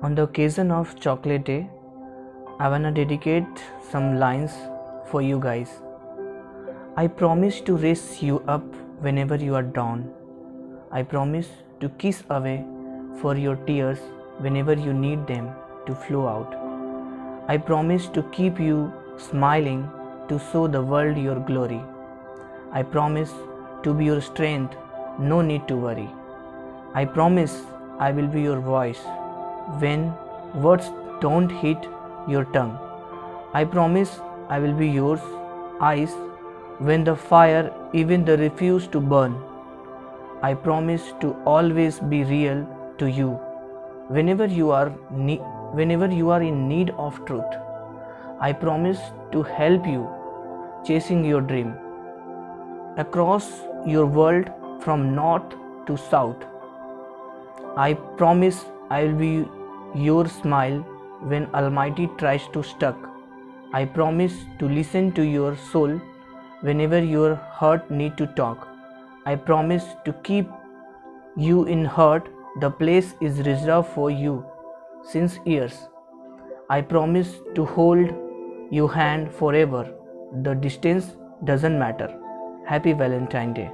On the occasion of Chocolate Day, I wanna dedicate some lines for you guys. I promise to raise you up whenever you are down. I promise to kiss away for your tears whenever you need them to flow out. I promise to keep you smiling to show the world your glory. I promise to be your strength, no need to worry. I promise I will be your voice when words don't hit your tongue. I promise I will be yours eyes when the fire even the refuse to burn. I promise to always be real to you whenever you are in need of truth. I promise to help you chasing your dream across your world from north to south. I promise I will be your smile when Almighty tries to stuck. I promise to listen to your soul whenever your heart need to talk. I promise to keep you in heart. The place is reserved for you since years. I promise to hold your hand forever. The distance doesn't matter. Happy Valentine Day.